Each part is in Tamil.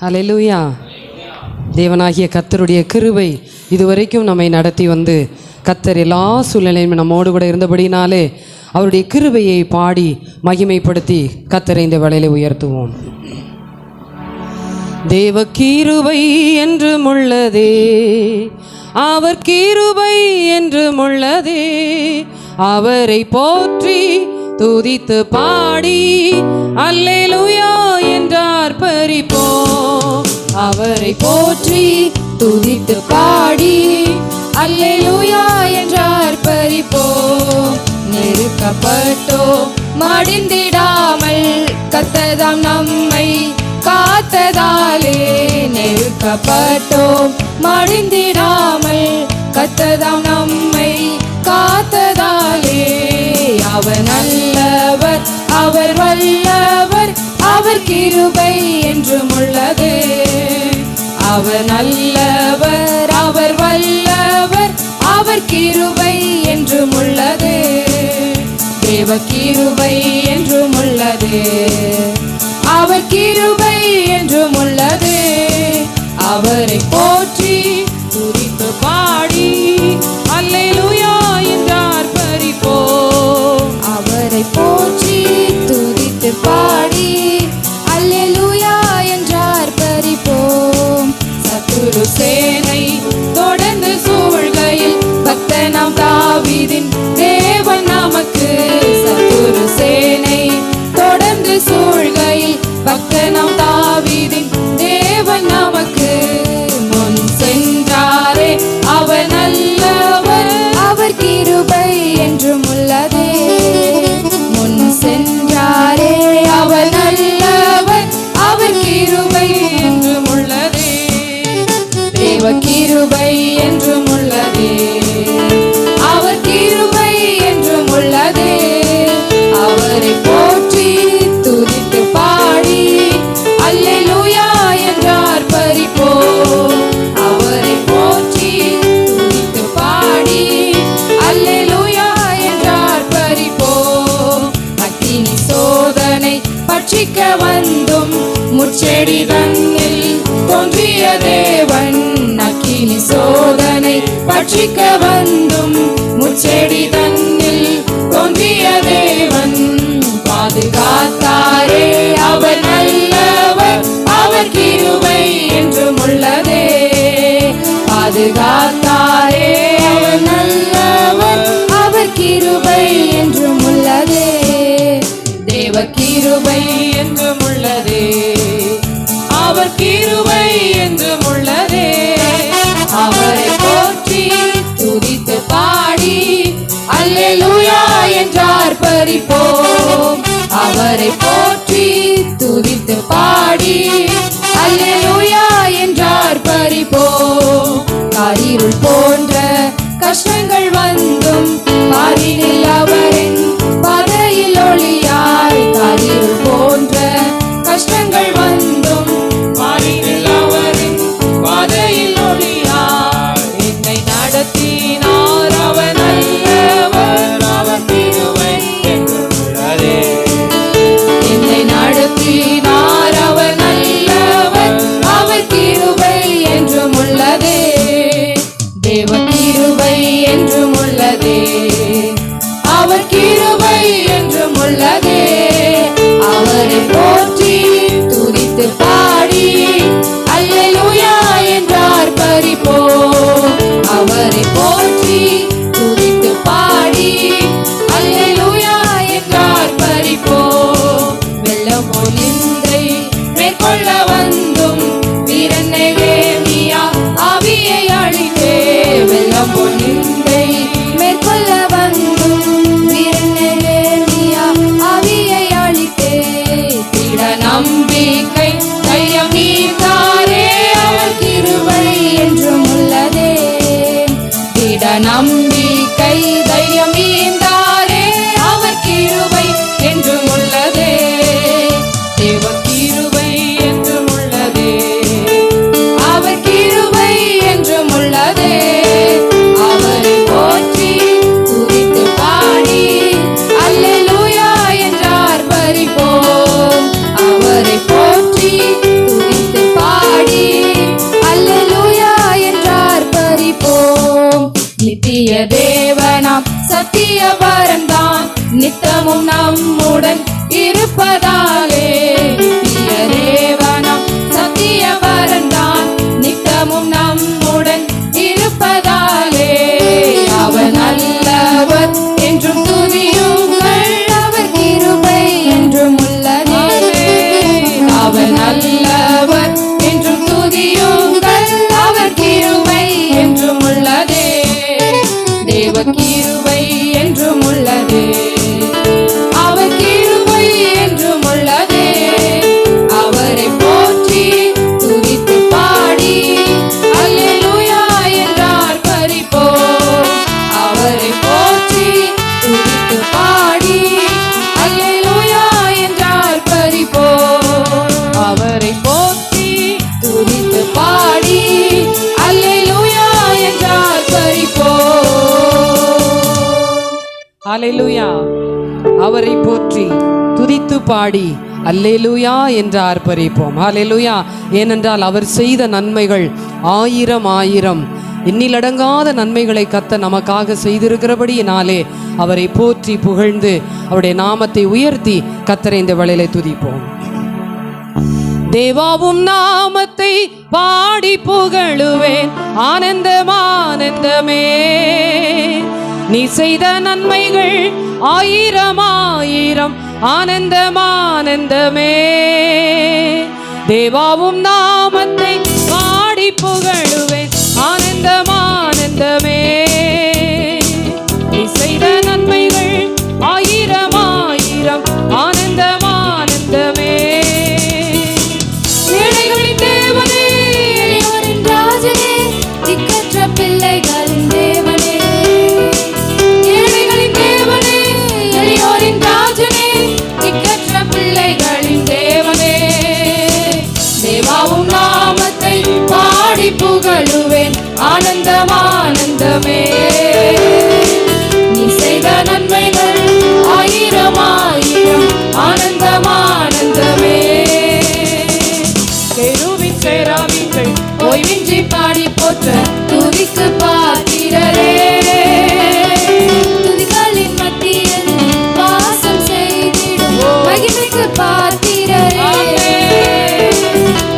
ஹல்லேலூயா. தேவனாகிய கர்த்தருடைய கிருபை இதுவரைக்கும் நம்மை நடத்தி வந்து கர்த்தர் எல்லா சூழ்நிலையும் நம்மோடு கூட இருந்தபடினாலே அவருடைய கிருபையை பாடி மகிமைப்படுத்தி கர்த்தரை இந்த வேளையிலே உயர்த்துவோம். தேவ கிருபை என்றும் உள்ளதே, அவர் கிருபை என்றும் உள்ளதே, அவரை போற்றி துதித்து பாடி அல்லேலூயா என்றார் பரிப்போம். அவரை போற்றி துதித்து பாடி அல்லேலூயா என்றார் பரிப்போம். நெருக்கப்பட்டோம் மடிந்திடாமல் கர்த்தர்தாம் நம்மை காத்ததாலே, நெருக்கப்பட்டோம் மடிந்திடாமல் கர்த்தர்தாம் நம்மை காத்ததாலே. அவர் நல்லவர், அவர் வல்லவர், அவர் கிருபை என்றும் உள்ளது. அவர் நல்லவர், அவர் வல்லவர், அவர் கிருபை என்றும் உள்ளது. தேவ கிருபை என்றும் உள்ளது, அவர் கிருபை என்றும் உள்ளது. அவரை போற்றி துதித்து பாடி அல்லேலூயா என்றார் பரிப்போம். அவரை போற்றி துதித்து பாடி அல்லேலூயா என்றார் பரிப்போம். சத்துரு சேனை தொடர்ந்து சூழ்கையில் பக்தனாம் தாவீதின் தேவன் நமக்கு. சத்துரு சேனை தொடர்ந்து சூழ்கையில் பக்தனாம் தாவீதின் தேவன் நமக்கு. முன் சென்றாரே அவர் நல்லவர், அவர் கிருபை என்றும் உள்ளதே. முன் சென்றாரே அவர் நல்லவர், அவர் கிருபை என்றும் உள்ளதே. தேவ கிருபை என்றும் உள்ளதே, அவர் கிருபை என்றும் உள்ளதே. அவரை போற்றி துதித்து பாடி அல்லேலூயா என்றார் பரிப்போம். அவரை போற்றி துதித்து பாடி அல்லேலூயா என்றார் பரிப்போம். அக்கினி சோதனை பட்சிக்க வந்தும் முட்செடி தன்னில் தோன்றிய தேவன். அக்கினி சோதனை பட்சிக்க வந்தும் முட்செடி தன்னில் தோன்றிய தேவன். பாதுகாத்தாரே அவர் நல்லவர், அவர் கிருபை என்றும் உள்ளதே. பாதுகாத்தாரே அவர் நல்லவர், அவர் கிருபை என்றும் உள்ளதே. தேவ கிருபை என்றும் உள்ளதே, அவர் கிருபை என்றும் உள்ளதே. அவரை போற்றி துதித்து பாடி அல்லேலூயா என்றார் பரிப்போம். அவரை போற்றி துதித்து பாடி அல்லேலூயா என்றார் பரிப்போம். காரிருள் போன்ற கஷ்டங்கள் வந்தும் பாரினில் அவரின் பாதையில் ஒளியாய். காரிருள் போன்ற கஷ்டங்கள் வந்தும் பாரினில் அவரின் பாதையில் ஒளியாய். என்னை நடத்தினார் அவர் நல்லவர், அவர் கிருபை என்றும் உள்ளதே. என்னை நடத்தினார் அவர் நல்லவர், அவர் கிருபை என்றும் உள்ளதே. தேவ கிருபை என்றும் உள்ளதே, அவர் கிருபை என்றும் உள்ளதே. அவரை போற்றி துதித்து பாடி அல்லேலூயா என்றார் பரிப்போம். அவரை போற்றி துதித்து பாடி அல்லேலூயா என்றார் பரிப்போம். வெள்ளம் ஒளிந்தை மேற்கொள்ள வந்தும் வீரன் நெகேமியா ஆவியை அழித்தே. வெள்ளம் ஒளிந்தை மேற்கொள்ள வந்தும் வீரன் நெகேமியா ஆவியை அழித்தே. திட நம்பிக்கை தைரியம் நீத்தாரே, அவர் கிருபை என்றும் உள்ளதே. திட தேவனாம் சத்திய வரந்தான் நித்தமும் நம்முடன் இருப்பதாலே. நித்திய தேவனாம் சத்திய வரந்தான் நித்தமும் நம்முடன் இருப்பதாலே. அவர் நல்லவர் என்றும் துதியுங்கள், அவர் கிருபை என்றும் உள்ளதே. அவர் நல்லவர் என்றும் துதியுங்கள், அவர் கிருபை என்றும் உள்ளதே. தேவ கிருபை என்றும் உள்ளதே, அவர் கிருபை என்றும் உள்ளதே. அவரை போற்றி துதித்து பாடி அல்லேலூயா என்றார் பரிபோம். அவரை போற்றி துதித்து பாடி அல்லேலூயா என்றார் பரிபோம். அவரை போற்றி துதித்து பாடி அல்லேலூயா என்றார் பரிபோம். ஹல்லேலூயா. அவரை போற்றி துதித்து பாடி அல்லேலூயா என்று ஆர்ப்பரிப்போம். ஹல்லேலூயா. ஏனென்றால் அவர் செய்த நன்மைகள் ஆயிரம் ஆயிரம், எண்ணிலடங்காத நன்மைகளை கர்த்தர் நமக்காக செய்திருக்கிறபடியினாலே அவரை போற்றி புகழ்ந்து அவருடைய நாமத்தை உயர்த்தி கர்த்தரை இந்த வேளையிலே துதிப்போம். தேவாவும் நாமத்தை பாடி புகழுவேன் ஆனந்தம் ஆனந்தமே. நீ செய்த நன்மைகள் ஆயிரம் ஆயிரம் ஆனந்தம் ஆனந்தமே. தேவாவும் நாமத்தை பாடி புகழுவேன் ஆனந்தம் ஆனந்தமே. நீ செய்த நன்மைகள் ஆயிரம் ஆயிரம் ஆனந்தம் ஆனந்தமே. ஏழைகளின் தேவனே, எளியோரின் ராஜனே, திக்கற்ற பிள்ளைகளின் தேவனே. ஏழைகளின் தேவனே, எளியோரின் ராஜனே, திக்கற்ற பிள்ளைகளின் தேவனே. தேவாவும் நாமத்தை பாடி புகழுவேன் ஆனந்தம் ஆனந்தமே. நீ செய்த நன்மைகள் ஆயிரம் ஆயிரம் ஆனந்தம் ஆனந்தமே. கேருபீன் சேராபீன்கள் ஓய்வின்றி பாடி போற்ற துதிக்கு பாத்திரரே. துதிகளின் மத்தியில் வாசம் செய்திடும் மகிமைக்கு பாத்திரரே.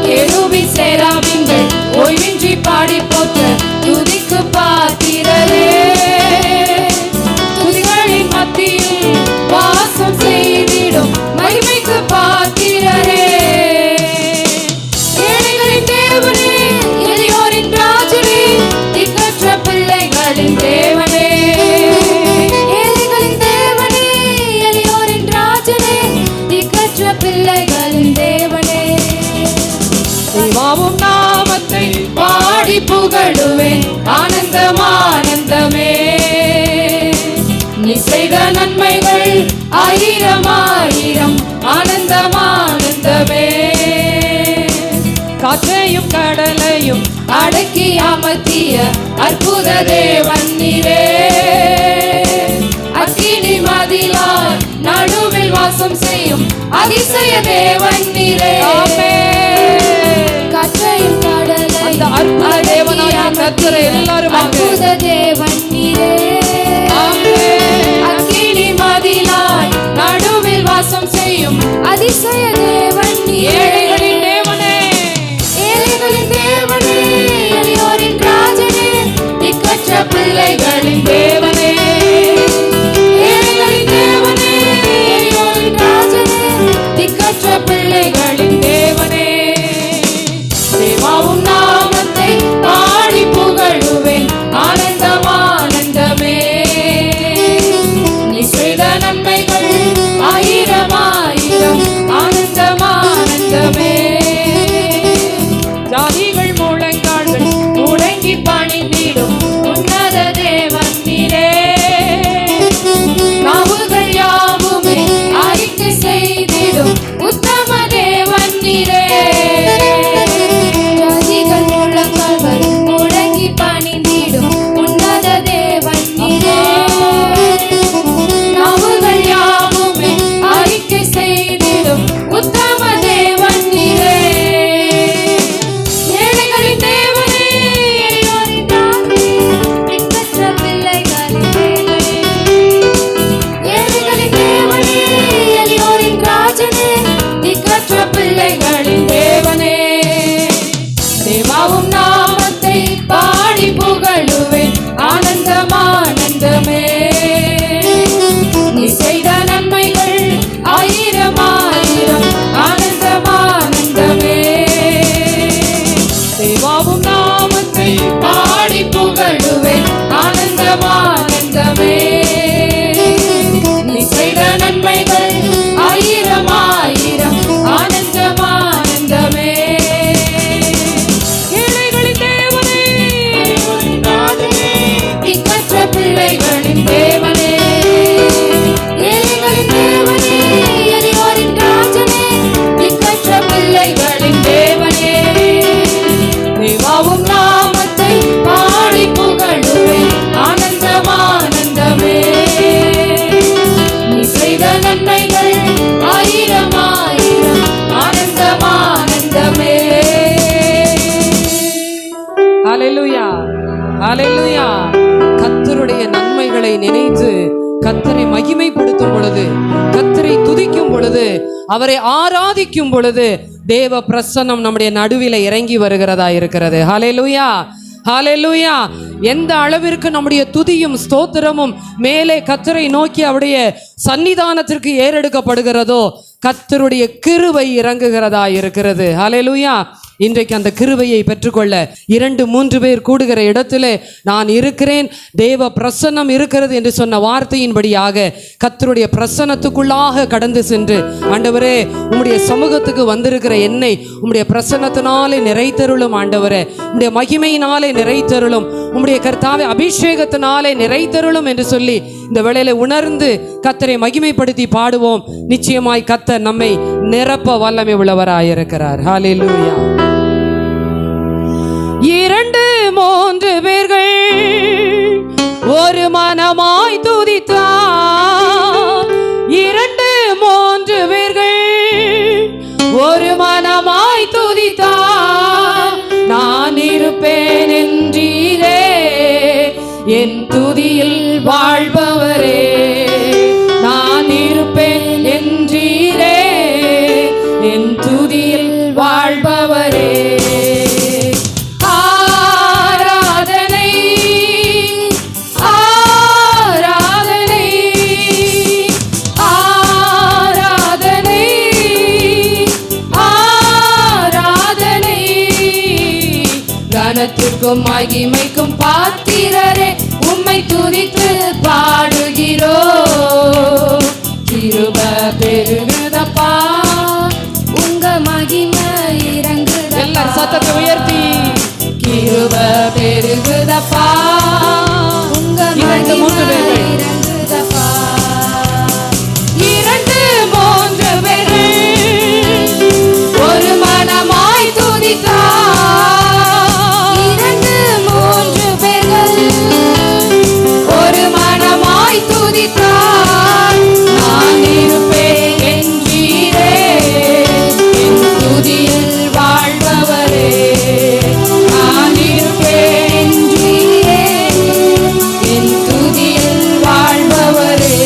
கேருபீன் சேராபீன்கள் ஓய்வின்றி பாடி போற்ற துதிக்கு பாத்திரரே. துதிகளின் மத்தியில் வாசம் செய்திடும் மகிமைக்கு பாத்திரரே. ஏழைகளின் தேவனே, எளியோரின் ராஜனே, திக்கற்ற பிள்ளைகளின் தேவனே. ஏழைகளின் தேவனே, எளியோரின் ராஜனே, திக்கற்ற பிள்ளைகளின் தேவனே. தேவாவும் நாமத்தை பாடி புகழுவேன் ஆனந்தம் ஆனந்தமே. நீ செய்த நன்மைகள் ஆயிரம் ஆயிரம் ஆனந்தம் ஆனந்தமே. காற்றையும் கடலையும் அடக்கி அமர்த்திய அற்புத தேவன் நீரே. அக்கினி மதிலாய் நடுவில் வாசம் செய்யும் அதிசய தேவன் நீரே. காற்றையும் கடலையும் அந்த அற்புத தேவனாகிய கர்த்தரை எல்லாரும் அற்புத தேவன் நீரே. அக்கினி மதிலாய் நடுவில் வாசம் செய்யும் அதிசய தேவன் நீரே. ஏழைகளின் தேவனே, ஏழைகளின் தேவனே, எளியோரின் ராஜனே, திக்கற்ற பிள்ளைகளின் தேவனே. ஏழைகளின் தேவனே, எளியோரின் ராஜனே, திக்கற்ற பிள்ளைகளின் தேவனே. தேவாவும் நாமத்தை பாடி புகழுவேன் ஆனந்தமா நாளை நினைத்து கர்த்தரை மகிமைப்படுத்தும் பொழுது, கர்த்தரை துதிக்கும் பொழுது, அவரை ஆராதிக்கும் பொழுது தேவ பிரசன்னம் நம்முடைய நடுவில இறங்கி வருகிறதா இருக்கிறது. ஹல்லேலூயா, ஹல்லேலூயா. எந்த அளவிற்கு நம்முடைய துதியும் ஸ்தோத்திரமும் மேலே கர்த்தரை நோக்கி அவருடைய சன்னிதானத்திற்கு ஏறெடுக்கப்படுகிறதோ கர்த்தருடைய கிருபை இறங்குகிறதா இருக்கிறது. ஹல்லேலூயா. இன்றைக்கு அந்த கிருபையை பெற்றுக்கொள்ள 2-3 பேர் கூடுகிற இடத்திலே நான் இருக்கிறேன், தேவ பிரசன்னம் இருக்கிறது என்று சொன்ன வார்த்தையின்படியாக கர்த்தருடைய பிரசன்னத்துக்குள்ளாக கடந்து சென்று, ஆண்டவரே உம்முடைய சமூகத்துக்கு வந்திருக்கிற என்னை உம்முடைய பிரசன்னத்தினாலே நிறைத்தருளும், ஆண்டவரே உம்முடைய மகிமையினாலே நிறைத்தருளும், உம்முடைய கர்த்தாவே அபிஷேகத்தினாலே நிறைத்தருளும் என்று சொல்லி இந்த வேளையில உணர்ந்து கர்த்தரை மகிமைப்படுத்தி பாடுவோம். நிச்சயமாய் கர்த்தர் நம்மை நிரப்ப வல்லமை உள்ளவராயிருக்கிறார். ஹல்லேலூயா. 2-3 பேர்கள் ஒரு மனமாய் துதித்தார். 2-3 பேர்கள் ஒரு மனமாய் துதித்தார். நான் இருப்பேன் என்றீரே என் துதியில் வாழ்பவரே, நான் இருப்பேன் என்றீரே என் துதியில் வாழ்பவரே. கனத்திற்கும் மகிமைக்கும் பாத்திரரே, உம்மை துதித்து பாடுகிறோ. கிருபை பெருகுதப்பா, உங்க மகிமை இறங்குதப்பா. எல்லாரும் சத்தத்தை உயர்த்தி கிருபை பெருகுதப்பா, உங்க மகிமை இறங்குதப்பா. 2-3 பேர்கள் ஒரு மனமாய் துதித்தார். நான் இருப்பேன் என்றீரே என் துதியில் வாழ்பவரே, நான் இருப்பேன் என்றீரே என் துதியில் வாழ்பவரே.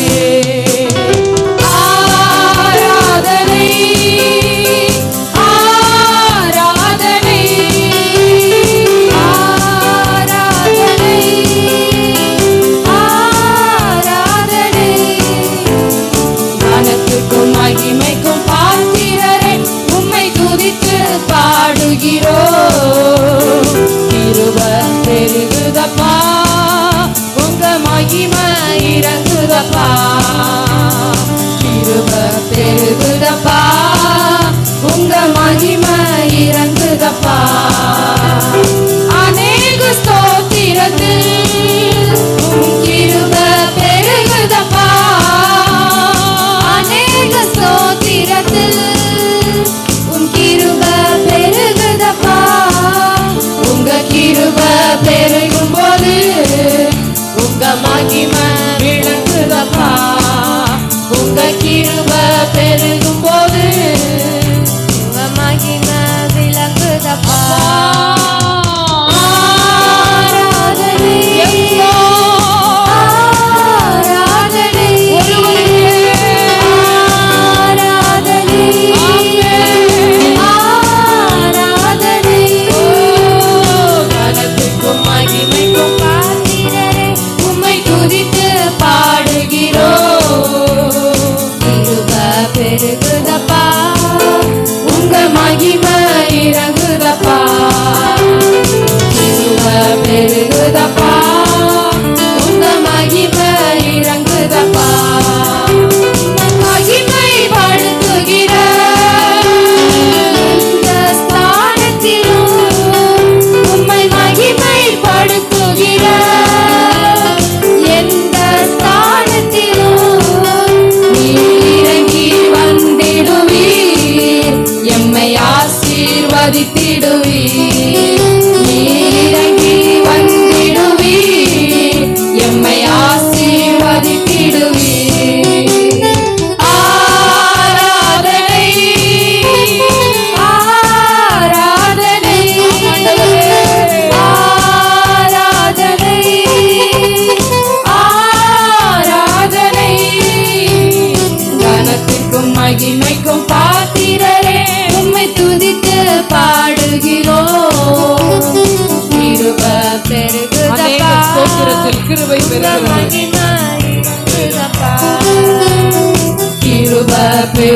ஆராதனை ஆராதனை ஆராதனை ஆராதனை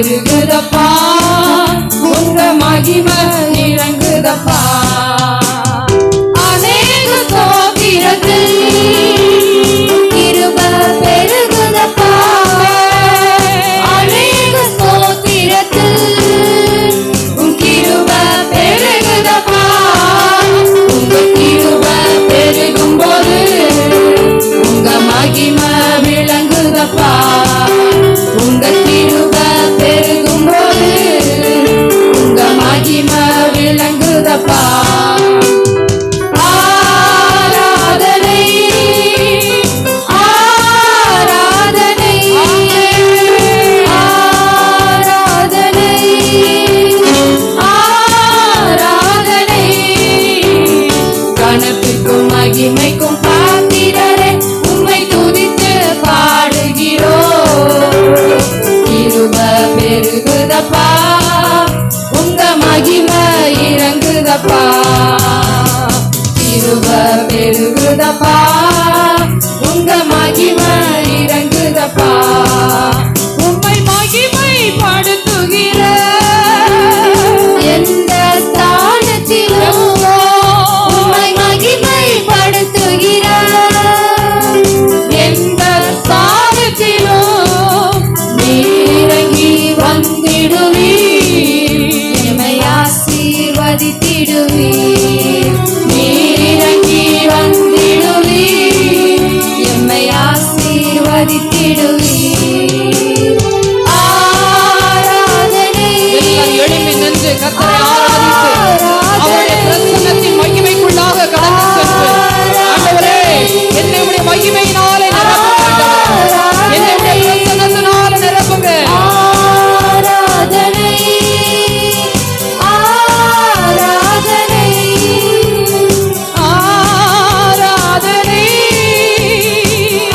பெருகுதப்பா, உங்க மகிமை இறங்குதப்பா. அநேக ஸ்தோத்திரத்தில் கிருபை பெருகுதப்பா, அநேக ஸ்தோத்திரத்தில் உன் கிருபை பெருகுதப்பா. உங்க கிருபை பெருகும் போது உங்க மகிமை விளங்குதப்பா. உங்க கிருபை பெருகும் போது உங்க மகிமை விளங்குதப்பா. ஆராதனை ஆராதனை ஆராதனை ஆராதனை கனத்துக்கும் மகிமைக்கும் பாத்திரரே உம்மை துதித்து பாடுகிறோம். கிருபை பெருகுதப்பா, உங்க மகிமை இறங்குதப்பா. கிருபை பெருகுதப்பா, உங்க மகிமை இறங்குதப்பா. உம்மை மகிமை படுத்துகிற எந்த ஸ்தானத்திலும் உம்மை மகிமை படுத்துகிற எந்த ஸ்தானத்திலும் நீரங்கி வந்திடுவீர், எம்மை ஆசீர்வதித்திடுவீர். நீரங்கி வந்திடுவீர், எம்மை ஆசீர்வதித்திடுவீர். ஆராதனை எழும்பி நின்று கர்த்தரை ஆராதித்து அவருடைய பிரசன்னத்தின் மகிமைக்குள்ளாக கடந்து சென்று, ஆண்டவரே என்னை உடைய மகிமையினாலே நிரப்புங்க, ஆண்டவரே என்னை உடைய பிரசன்னத்தினாலே நிரப்புங்க. ஆராதனை ஆராதனை ஆராதனை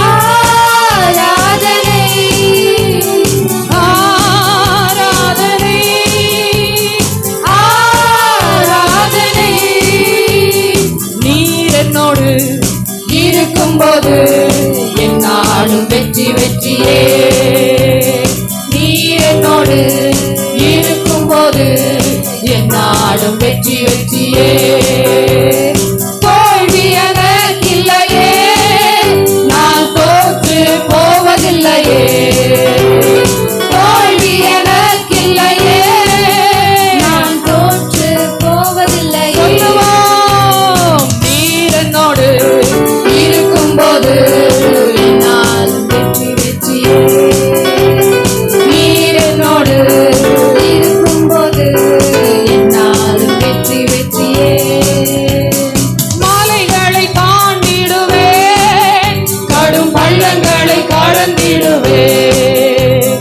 ஆராதனை ஆராதனை ஆராதனை நீர் என்னோடு இருக்கும்போது என்னாலும் வெற்றி வெற்றியே. நீர் என்னோடு இருக்கும்போது என்னாலும் வெற்றி வெற்றியே. தோல்வி எனக்கில்லையே, நான் தோற்று போவதில்லையே. தோல்வி எனக்கில்லையே, நான் தோற்று போவதில்லையே. சொல்லுவோம், நீர் என்னோடு இருக்கும்போது என்னால் வெற்றி வெற்றியே. நீர் என்னோடு இருக்கும்போது என்னால் வெற்றி வெற்றியே. மாலைகளை தாண்டிடுவேன், கடும் பள்ளங்களை கடந்திடுவேன்.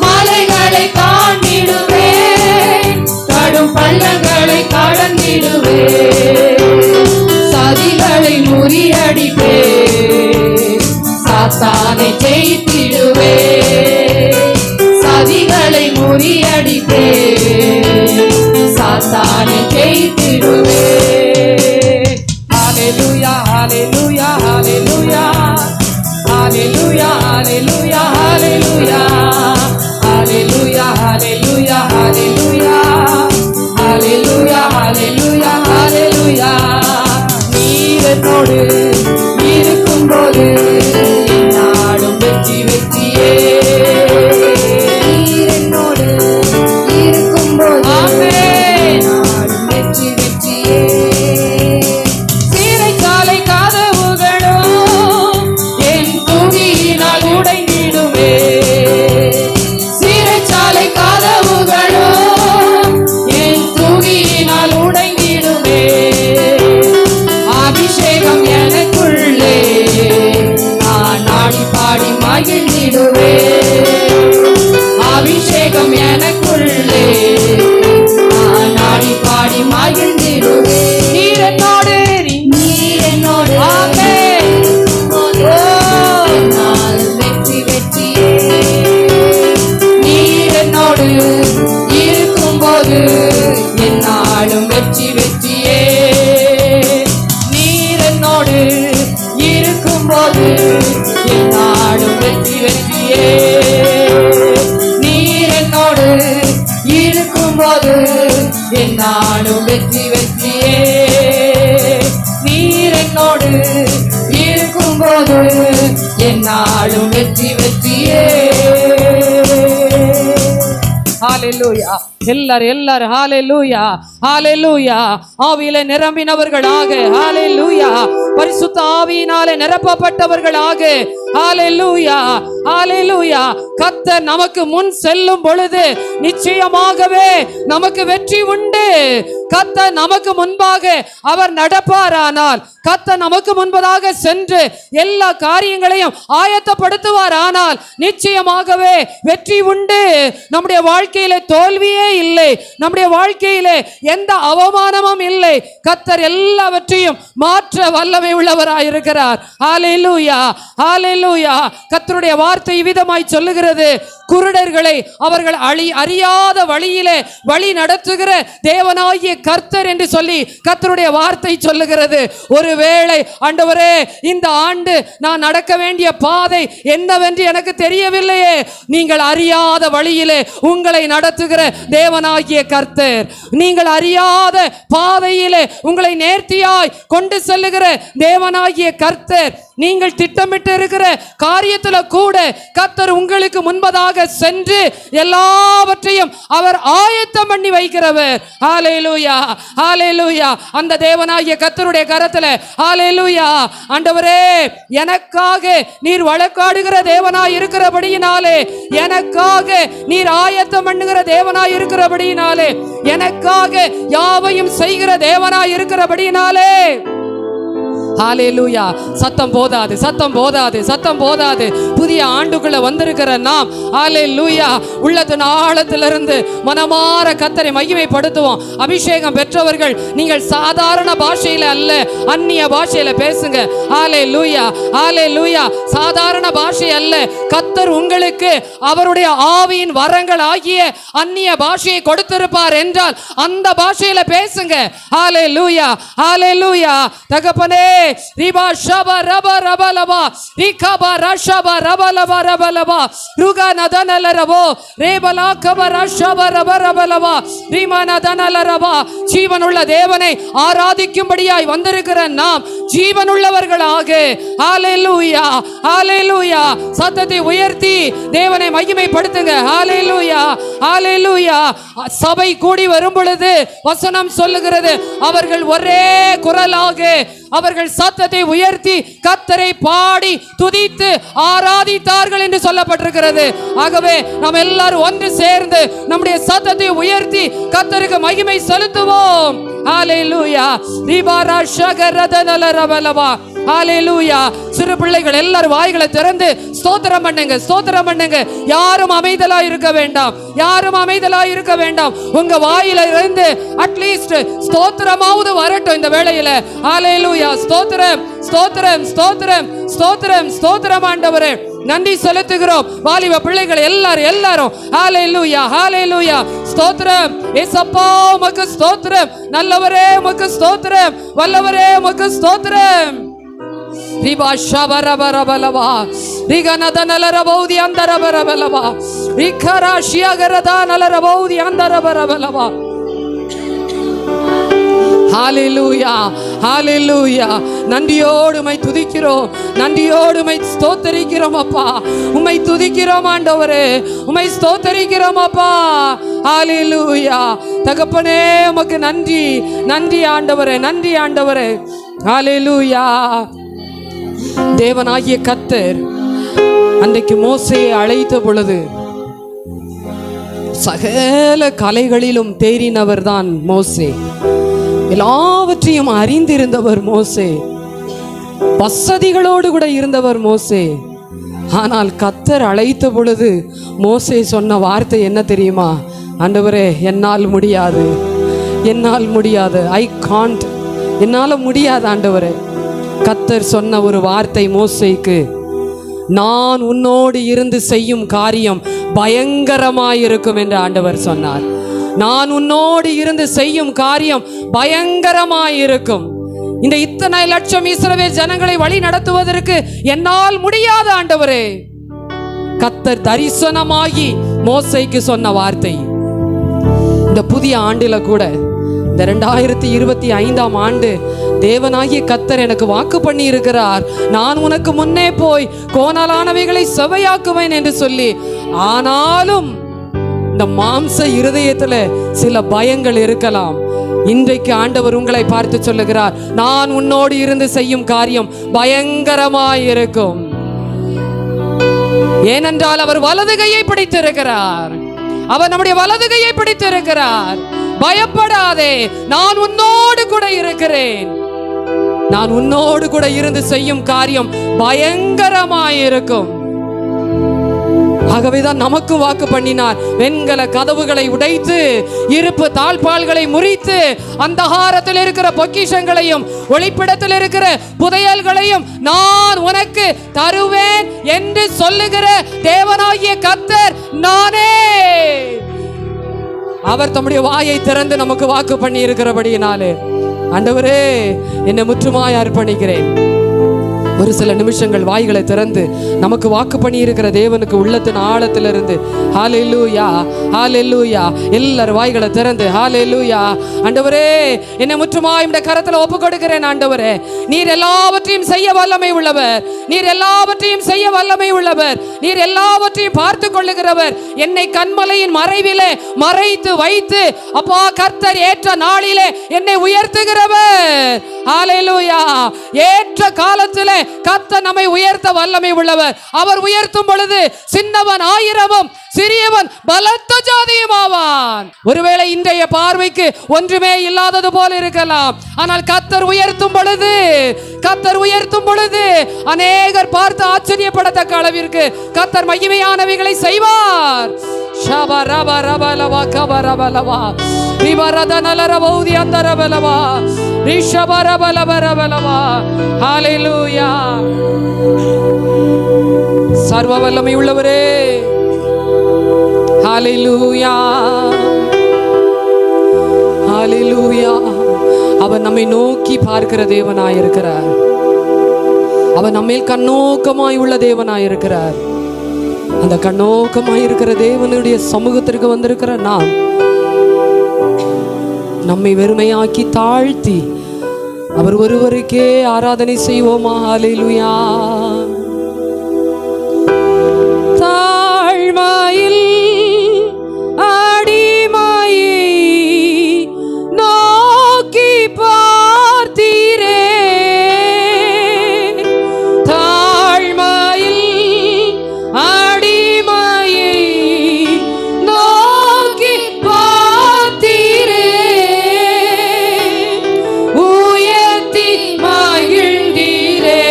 மலைகளை தாண்டிடுவேன், கடும் பள்ளங்களை கடந்திடுவேன். சதிகளை முறியடிப்பேன், சாத்தானை ஜெயித்திடுவேன். சதிகளை முறியடிப்பேன், சாத்தானை ஜெயித்திடுவேன். ஹalleluya ஹalleluya ஹalleluya ஹalleluya ஹalleluya ஹalleluya ஹalleluya ஹalleluya ஹalleluya ஹalleluya ஹalleluya ஹalleluya நீர் என்னோடு இருக்கும்போது என்னாலும் வெற்றி வெற்றியே. நீர் என்னோடு இருக்கும்போது ஆமென். என்னாலும் வெற்றி வெற்றியே. சிறைச்சாலை கதவுகளும் என் துதியினால் உடைந்திடுமே. சிறைச்சாலை கதவுகளும் என் துதியினால் உடைந்திடுமே. அபிஷேகம் எனக்குள்ளே நான் ஆடி பாடி மகிழ்ந்திடுவேன். அபிஷேகம் எனக்குள்ளே நான் ஆடி பாடி மகிழ்ந்திடுவேன். நீர் என்னோடு நீர் என்னோடு ஆமென். என்னால் வெற்றி வெற்றியே. நீர் என்னோடு இருக்கும்போது என்னாலும் வெற்றி வெற்றியே. நீர் என்னோடு இருக்கும்போது என்னாலும் வெற்றி வெற்றியே. என்னாலும் வெற்றி வெற்றியே. ஹalleluya. எல்லாரும் ஹalleluya ஹalleluya. ஆவியிலே நிரம்பினவர்களாக ஹalleluya, பரிசுத்த ஆவியினாலே நிரப்பப்பட்டவர்களாக ஹalleluya ஹalleluya. கர்த்தர் நமக்கு முன் செல்லும் பொழுது நிச்சயமாகவே நமக்கு வெற்றி உண்டு. கர்த்தர் நமக்கு முன்பாக அவர் நடப்பாரானால், கர்த்தர் நமக்கு முன்பதாக சென்று எல்லா காரியங்களையும் ஆயத்தப்படுத்துவார் ஆனால் நிச்சயமாகவே வெற்றி உண்டு. நம்முடைய வாழ்க்கையிலே தோல்வியே இல்லை, நம்முடைய வாழ்க்கையிலே எந்த அவமானமும் இல்லை. கர்த்தர் எல்லாவற்றையும் மாற்ற வல்லமை உள்ளவராயிருக்கிறார். ஹalleluya ஹalleluya. கர்த்தருடைய வார்த்தை விதமாய் சொல்லுகிறது, குருடர்களை அவர்கள் அறியாத வழியிலே வழி நடத்துகிற தேவனாகிய கர்த்தர் என்று சொல்லி கர்த்தருடைய வார்த்தை சொல்லுகிறது. ஒருவேளை ஆண்டவரே, இந்த ஆண்டு நான் நடக்க வேண்டிய பாதை என்னவென்று எனக்கு தெரியவில்லையே, நீங்கள் அறியாத வழியிலே உங்களை நடத்துகிற தேவனாகிய கர்த்தர், நீங்கள் அறியாத பாதையிலே உங்களை நேர்த்தியாய் கொண்டு செல்லுகிற தேவனாகிய கர்த்தர், நீங்கள் திட்டமிட்டு இருக்கிற காரியத்துல கூட கர்த்தர் உங்களுக்கு முன்பதாக சென்று எல்லாவற்றையும் அவர் ஆயத்தம் பண்ணி வைக்கிறவர். ஹalleluya ஹalleluya. அந்த தேவனாகிய கர்த்தருடைய கரத்துல ஹalleluya, ஆண்டவரே எனக்காக நீர் வழக்காடுகிற தேவனாய் இருக்கிறபடியினாலே, எனக்காக நீர் ஆயத்தம் பண்ணுகிற தேவனாய் இருக்கிறபடியினாலே, எனக்காக யாவையும் செய்கிற தேவனாய் இருக்கிறபடியினாலே ஹalleluya. சத்தம் போதாது, சத்தம் போதாது, சத்தம் போதாது. புதிய ஆண்டுக்குள்ள வந்திருக்கிற நாம் ஹalleluya உள்ளத்தின் ஆழத்திலிருந்து மனமார கர்த்தரை மகிமைப்படுத்துவோம். அபிஷேகம் பெற்றவர்கள் நீங்கள் சாதாரண பாஷையில அல்ல, அந்நிய பாஷையில பேசுங்க. ஹalleluya ஹalleluya. சாதாரண பாஷை அல்ல, கர்த்தர் உங்களுக்கு அவருடைய ஆவியின் வரங்கள் ஆகிய அந்நிய பாஷையை கொடுத்திருப்பார் என்றால் அந்த பாஷையில பேசுங்க. ஹalleluya ஹalleluya. தகப்பனே, ரிபா ஷபா ரபா ரபா லபா ரிகபா ரஷபா ரபா லபா ரபா லபா ருகா நதனல ரபோ ரேபலா கபா ரஷபா ரபா ரபா லபா ரிமா நதனல ரபா. ஜீவனுள்ள தேவனை ஆராதிக்கும்படியாய் வந்திருக்கிற நாம் ஜீவனுள்ளவர்களாக ஹalleluya ஹalleluya சத்தத்தை உயர்த்தி தேவனை மகிமைப்படுத்துங்க. ஹalleluya ஹalleluya. சபை கூடி வரும் பொழுது வசனம் சொல்லுகிறது, அவர்கள் ஒரே குரலாக அவர்கள் சத்தத்தை உயர்த்தி கர்த்தரை பாடி துதித்து ஆராதித்தார்கள் என்று சொல்லப்பட்டிருக்கிறது. ஆகவே நாம் எல்லாரும் ஒன்று சேர்ந்து நம்முடைய சத்தத்தை உயர்த்தி கர்த்தருக்கு மகிமை செலுத்துவோம். ஹalleluya ரிபாரா ஷகரதனல ரபலவா. ஹalleluya. சிறு பிள்ளைகள் எல்லாரும் வாய்களை திறந்து ஸ்தோத்திரம் பண்ணுங்க, ஸ்தோத்திரம் பண்ணுங்க. யாரும் அமைதலா இருக்க வேண்டாம், யாரும் அமைதலா இருக்க வேண்டாம். உங்க வாயில இருந்து அட்லீஸ்ட் ஸ்தோத்திரமாவது வரட்டும் இந்த வேளையில. ஹalleluya. ஸ்தோத்திரம் ஸ்தோத்திரம் ஸ்தோத்திரம் ஸ்தோத்திரம் ஸ்தோத்திரம். ஆண்டவரே நன்றி செலுத்துகிறோம். வாலிப பிள்ளைகள் எல்லாரும் ஹalleluya ஹalleluya. ஸ்தோத்திரம் ஏசப்பா, உமக்கு ஸ்தோத்திரம். நல்லவரே உமக்கு ஸ்தோத்திரம், வல்லவரே உமக்கு ஸ்தோத்திரம். ரிபா ஷபரபரபலவா ரிகனதனலரபௌதி அந்தரபரபலவா ரிகரா ஷியகரதனலரபௌதி அந்தரபரபலவா. ஹalleluya ஹalleluya. நன்றியோடு உம்மை துதிக்கிறோம், நன்றியோடு உம்மை ஸ்தோத்தரிக்கிறோம் அப்பா. உம்மை துதிக்கிறோம் ஆண்டவரே, உம்மை ஸ்தோத்தரிக்கிறோம் அப்பா. ஹalleluya. தகப்பனே உமக்கு நன்றி, நன்றி ஆண்டவரே, நன்றி ஆண்டவரே. ஹalleluya. தேவனாகிய கர்த்தர் அன்றைக்கு மோசேயை அழைத்த பொழுது சகல கலைகளிலும் தேறினவர் தான் மோசே, எல்லாவற்றையும் அறிந்திருந்தவர் மோசே, வசதிகளோடு கூட இருந்தவர் மோசே. ஆனால் கர்த்தர் அழைத்த பொழுது மோசே சொன்ன வார்த்தை என்ன தெரியுமா? ஆண்டவரே என்னால் முடியாது, என்னால் முடியாது, ஐ காண்ட், என்னால் முடியாது ஆண்டவரே. கர்த்தர் சொன்ன ஒரு வார்த்தை மோசேக்கு, நான் உன்னோடு இருந்து செய்யும் காரியம் பயங்கரமாயிருக்கும் என்று ஆண்டவர் சொன்னார். நான் உன்னோடு இருந்து செய்யும் காரியம் பயங்கரமாயிருக்கும். இந்த இத்தனை லட்சம் இஸ்ரவேல் ஜனங்களை வழி நடத்துவதற்கு என்னால் முடியாது ஆண்டவரே. கர்த்தர் தரிசனமாகி மோசேக்கு சொன்ன வார்த்தை இந்த புதிய ஆண்டில கூட, இந்த 2025ஆம் ஆண்டு தேவனாகிய கர்த்தர் எனக்கு வாக்கு பண்ணி இருக்கிறார், நான் உனக்கு முன்னே போய் கோணலானவைகளை செவையாக்குவேன் என்று சொல்லி. ஆனாலும் இந்த மாம்ச இருதயத்துல சில பயங்கள் இருக்கலாம். இன்றைக்கு ஆண்டவர் உங்களை பார்த்து சொல்லுகிறார், நான் உன்னோடு இருந்து செய்யும் காரியம் பயங்கரமாய் இருக்கும். ஏனென்றால் அவர் வலது கையை பிடித்திருக்கிறார், அவர் நம்முடைய வலது கையை பிடித்திருக்கிறார். பயப்படாதே, நான் உன்னோடு கூட இருக்கிறேன். நான் உன்னோடு கூட இருந்து செய்யும் காரியம் பயங்கரமாயிருக்கும். ஆகவேதான் நமக்கு வாக்கு பண்ணினார், வெண்கல கதவுகளை உடைத்து இருப்பு தாழ்பால்களை முறித்து அந்தகாரத்தில் இருக்கிற பொக்கிஷங்களையும் ஒளிப்பிடத்தில் இருக்கிற புதையல்களையும் நான் உனக்கு தருவேன் என்று சொல்லுகிற தேவனாகிய கர்த்தர் நானே. அவர் தம்முடைய வாயை திறந்து நமக்கு வாக்கு பண்ணி இருக்கிறபடியினாலே, ஆண்டவரே என்னை முற்றுமாய் அர்ப்பணிக்கிறேன். ஒரு சில நிமிஷங்கள் வாய்களை திறந்து நமக்கு வாக்கு பண்ணி இருக்கிற தேவனுக்கு உள்ளத்தின் ஆழத்திலிருந்து ஹல்லேலூயா ஹல்லேலூயா, எல்லாரும் வாய்களை திறந்து ஹல்லேலூயா. ஆண்டவரே என்னை முற்றுமாய் இந்த கரத்தில் ஒப்பு கொடுக்கிறேன். ஆண்டவரே, நீர் எல்லாவற்றையும் செய்ய வல்லமை உள்ளவர், நீர் எல்லாவற்றையும் செய்ய வல்லமை உள்ளவர், நீர் எல்லாவற்றையும் பார்த்து கொள்ளுகிறவர். என்னை கண்மலையின் மறைவிலே மறைத்து வைத்து அப்பா கர்த்தர் ஏற்ற நாளிலே என்னை உயர்த்துகிறவர். ஹல்லேலூயா. ஏற்ற காலத்திலே கர்த்தர் நம்மை உயர்த்த வல்லமை உள்ளவர். அவர் உயர்த்தும் பொழுது சின்னவன் ஆயிரமும் சிறியவன் பலத்த ஜாதியும் ஆவான். ஒருவேளை இன்றைய பார்வைக்கு ஒன்றுமே இல்லாதது போல இருக்கலாம், ஆனால் கர்த்தர் உயர்த்தும் பொழுது அநேகர் பார்த்து ஆச்சரியப்படத்தக்க அளவிற்கு கர்த்தர் மகிமையானவைகளை செய்வார். ஷபரபரபலவா கபரபலவா விவரதனலரபௌதி அந்தரபலவா ரிஷபரபலபரபலவா. ஹல்லேலூயா. சர்வ வல்லமை உள்ளவரே, ஹல்லேலூயா ஹல்லேலூயா. அவர் நம்மை நோக்கி பார்க்கிற தேவனாயிருக்கிறார், அவர் நம்மேல் கண்ணோக்கமாய் உள்ள தேவனாயிருக்கிறார். அந்த கண்ணோக்கமாய் இருக்கிற தேவனுடைய சமூகத்திற்கு வந்திருக்கிற நாம் நம்மை வெறுமையாக்கி தாழ்த்தி அவர் ஒருவருக்கே ஆராதனை செய்வோமா. ஹல்லேலூயா. தாழ்மையில் அடிமையை நோக்கி பார்த்தீரே, தாழ்மையில் அடிமையை நோக்கி பார்த்தீரே, உயர்த்தி மகிழ்ந்தீரே.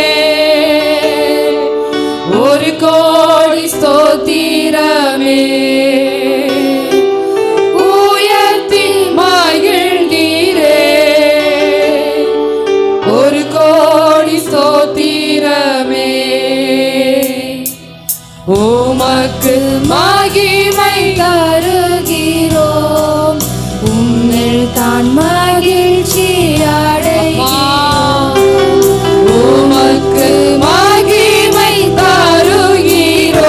ஒரு கோடி ஸ்தோத்திரமே, உயர்த்தி மகிழ்ந்தீரே. ஒரு கோடி ஸ்தோத்திரமே, உமக்கு மகிமை தருகிறோம், உம்மில் தான் மகிழ்ச்சி அடைகிறோம். உமக்கு மகிமை தருகிறோம்,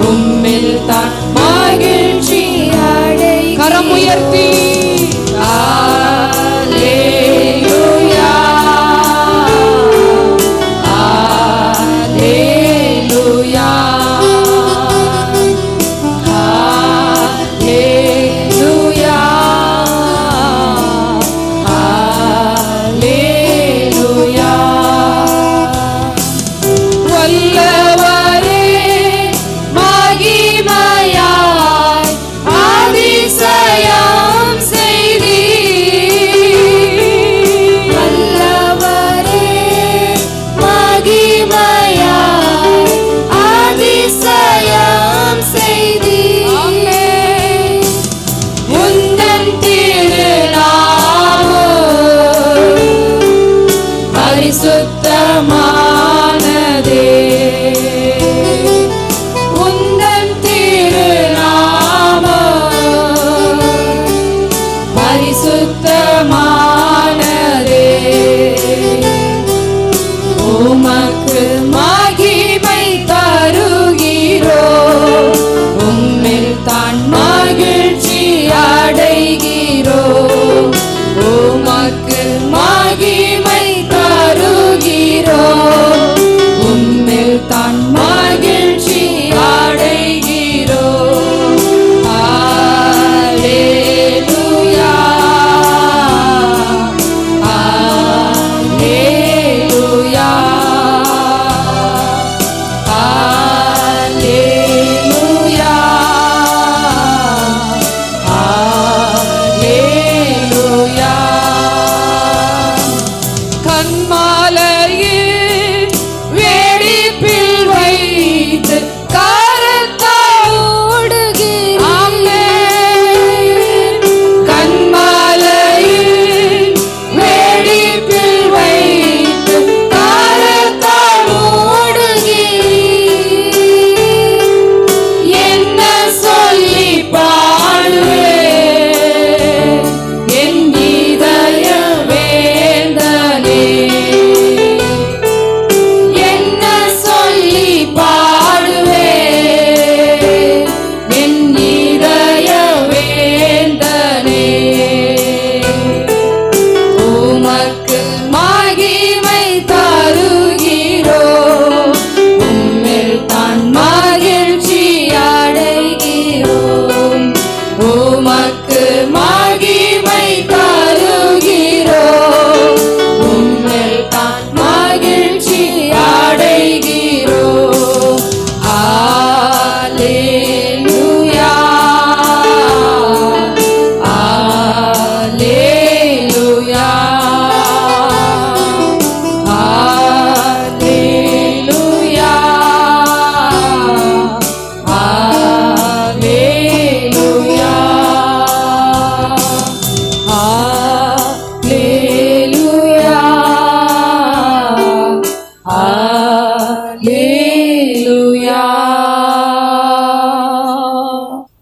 உம்மில் தான் மகிழ்ச்சி அடைகிறோம். கரம் உயர்த்தி ஹல்லேலூயா ஹல்லேலூயா ஹல்லேலூயா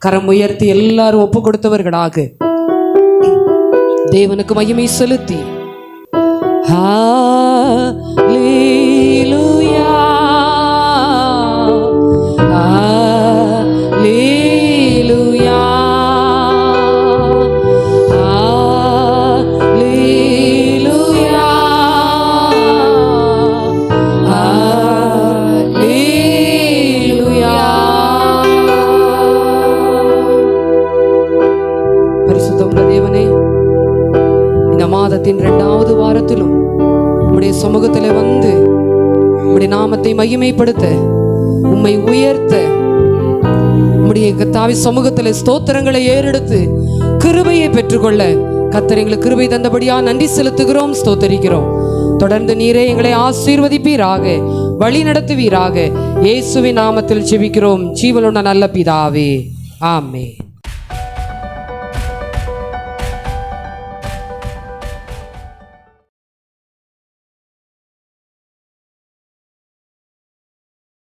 கரம் உயர்த்தி எல்லாரும் ஒப்பு கொடுத்தவர்களாக தேவனுக்கு மகிமை செலுத்தி ஹல்லேலூயா ஹல்லேலூயா ஹல்லேலூயா ஹல்லேலூயா. பரிசுத்தமுள்ள தேவனே, இந்த மாதத்தின் 2வது வாரத்திலும் உம்முடைய சமூகத்தில் வந்து உம்முடைய நாமத்தை மகிமைப்படுத்த, உம்மை உயர்த்த, உம்முடைய கர்த்தாவி சமூகத்தில் ஸ்தோத்திரங்களை ஏறெடுத்து கிருபையை பெற்றுக்கொள்ள கர்த்தர் எங்களுக்கு கிருபை தந்தபடியா நன்றி செலுத்துகிறோம், ஸ்தோத்தரிக்கிறோம். தொடர்ந்து நீரே எங்களை ஆசீர்வதிப்பீராக, வழி நடத்துவீராக. இயேசுவின் நாமத்தில் ஜெபிக்கிறோம் ஜீவனுள்ள நல்ல பிதாவே, ஆமென்.